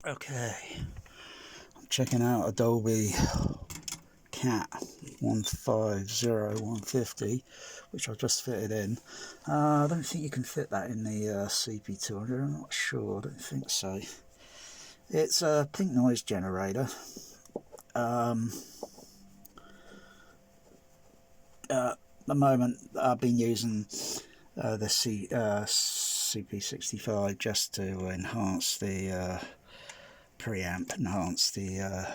Okay, I'm checking out a Dolby Cat85 150, which I've just fitted in. I don't think you can fit that in the CP200, I'm not sure, I don't think so. It's a pink noise generator. At the moment I've been using the CP65 just to enhance the preamp, enhance the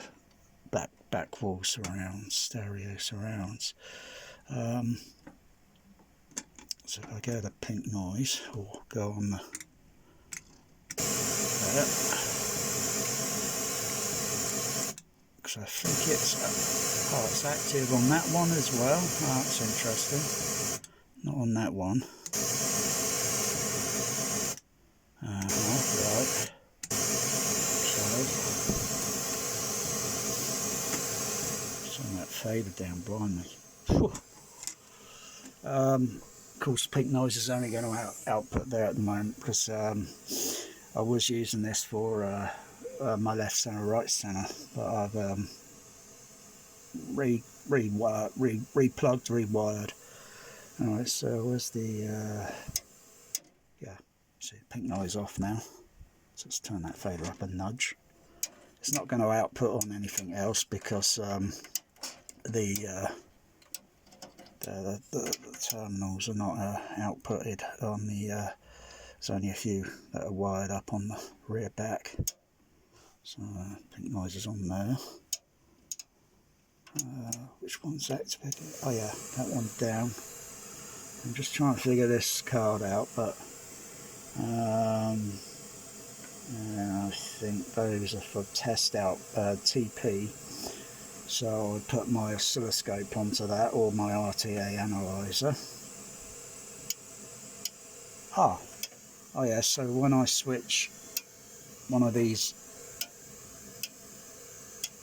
back wall surrounds, stereo surrounds. So if I go to pink noise, or go on the there, because I think it's active on that one as well. Oh, that's interesting. Not on that one. Right. So that faded down blindly. Of course, pink noise is only going to output there at the moment, because I was using this for my left center, right center, but I've replugged, rewired. Alright, so where's the yeah, see, pink noise off now. So let's turn that fader up a nudge. It's not going to output on anything else because the terminals are not outputted on the there's only a few that are wired up on the rear back. So pink noise is on there. Which one's activated? Oh yeah, that one's down. I'm just trying to figure this card out, but I think those are for test out TP. So I put my oscilloscope onto that, or my RTA analyzer. Oh yeah, so when I switch one of these,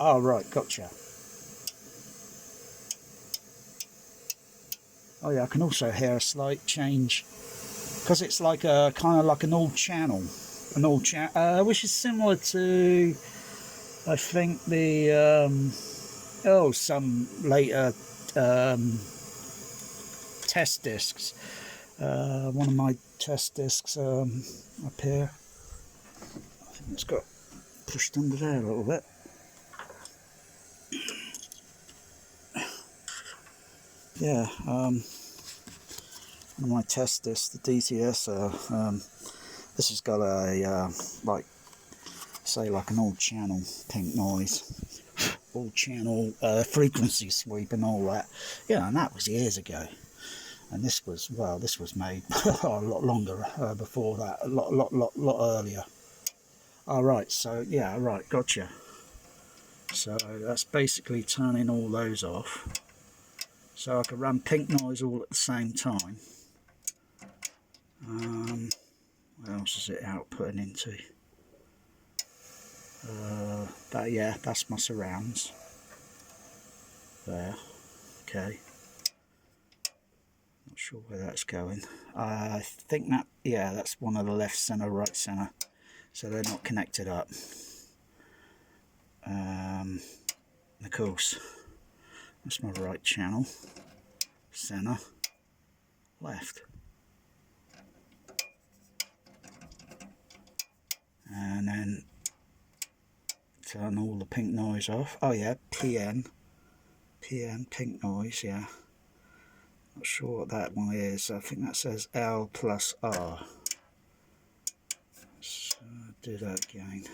oh right, gotcha. Oh yeah, I can also hear a slight change, because it's like a kind of like an old channel, which is similar to, I think, the some later test discs. One of my test discs up here, I think it's got pushed under there a little bit. Yeah, one of my test discs, the DTS, this has got a like an old channel pink noise, old channel frequency sweep and all that. Yeah, and that was years ago. And this was, well, this was made a lot longer before that, a lot earlier. All right, so yeah, right, gotcha. So that's basically turning all those off, so I can run pink noise all at the same time. What else is it outputting into? Yeah, that's my surrounds there. Okay, not sure where that's going. I think that, yeah, that's one of the left center, right center, so they're not connected up. Of course, that's my right channel, center, left, and then turn all the pink noise off. Oh yeah, PN pink noise, yeah. Not sure what that one is. I think that says L plus R. Let's do that again.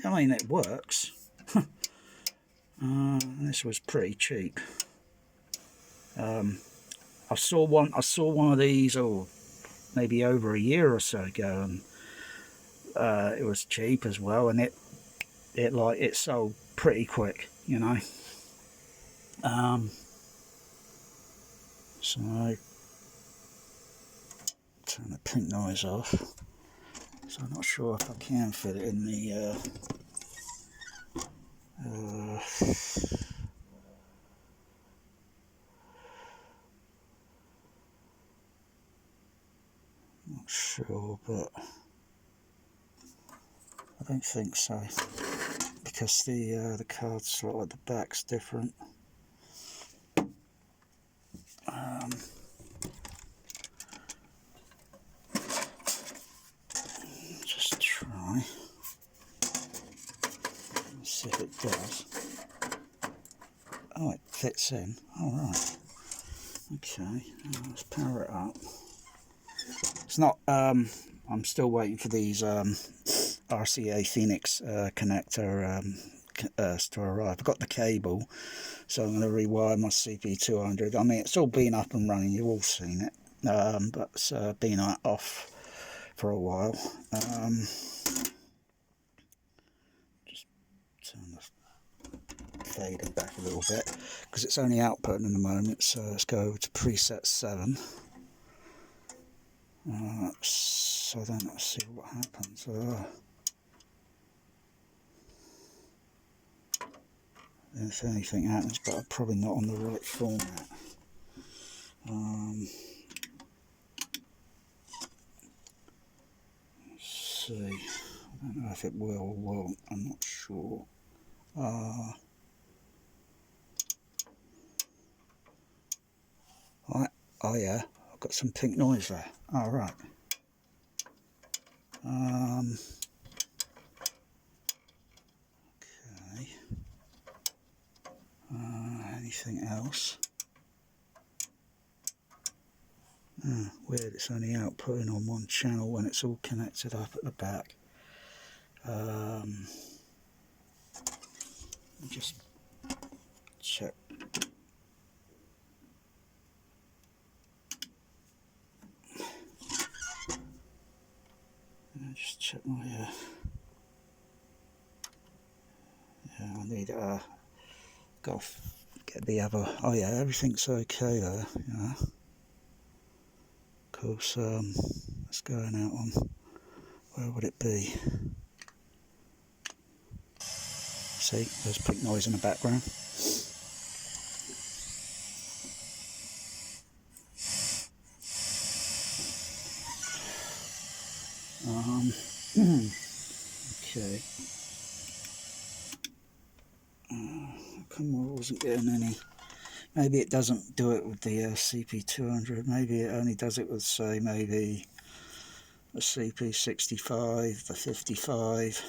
I mean, it works. This was pretty cheap. I saw one of these, maybe over a year or so ago, and it was cheap as well, and it sold pretty quick, you know. So turn the pink noise off. So I'm not sure if I can fit it in the Not sure, but I don't think so, because the card slot at the back's different. Just try. Let's see if it does. Oh, it fits in. All right. Okay. Let's power it up. It's not. I'm still waiting for these RCA Phoenix connector to arrive. I've got the cable, so I'm going to rewire my CP200. I mean, it's all been up and running. You've all seen it, but it's been off for a while. Just turn the fader back a little bit because it's only outputting in the moment. So let's go over to preset 7. So then let's see what happens. If anything happens, but I'm probably not on the right format. Let's see. I don't know if it will or won't. I'm not sure. Oh yeah, I've got some pink noise there. All right. Okay. Anything else? Weird, it's only outputting on one channel when it's all connected up at the back. Just check. Just check my. Yeah, I need go get the other. Oh yeah, everything's okay there. Yeah. Of course, it's going out on. Where would it be? See, there's pink noise in the background. Okay. How come I wasn't getting any? Maybe it doesn't do it with the CP200. Maybe it only does it with, say, maybe the CP65, the 55.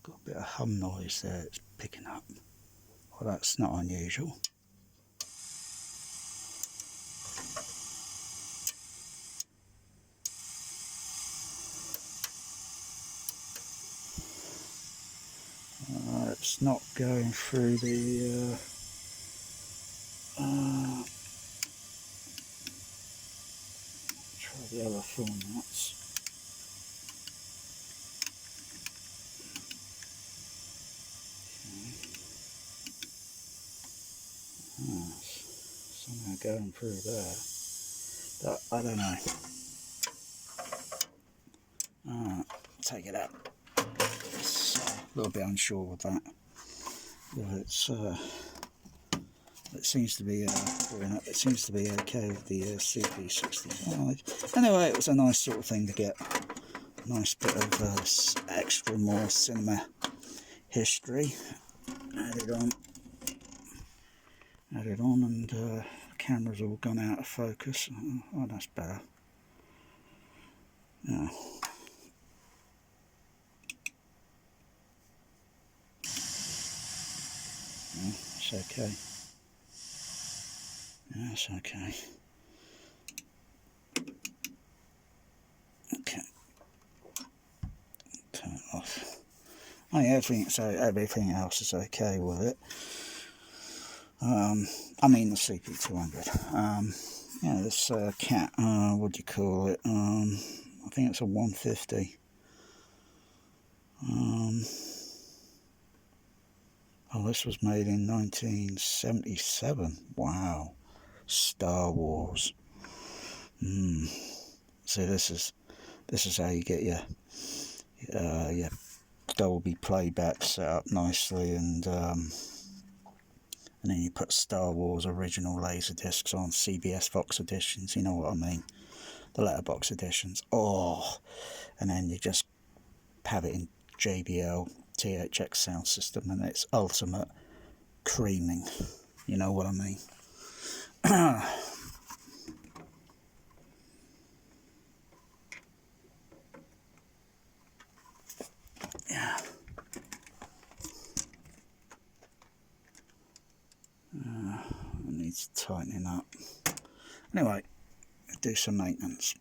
Got a bit of hum noise there. It's picking up. Well, that's not unusual. It's not going through the try the other formats. Somehow going through there, but I don't know. Take it out. It's a little bit unsure with that. But it seems to be it seems to be okay with the CP65. Anyway, it was a nice sort of thing to get. A nice bit of extra more cinema history added on, and the camera's all gone out of focus. Oh, that's better. Yeah. It's okay. Yeah, it's okay. Okay. Turn it off. Oh yeah, everything else is okay with it. I mean the CP200. Yeah, this cat, what do you call it? I think it's a 150. Oh, this was made in 1977. Wow. Star Wars. So this is how you get your Dolby playback set up nicely, and then you put Star Wars original laser discs on, CBS Fox editions, you know what I mean, the letterbox editions. Oh, and then you just have it in JBL THX sound system, and it's ultimate creaming, you know what I mean. Yeah. It needs tightening up. Anyway, do some maintenance.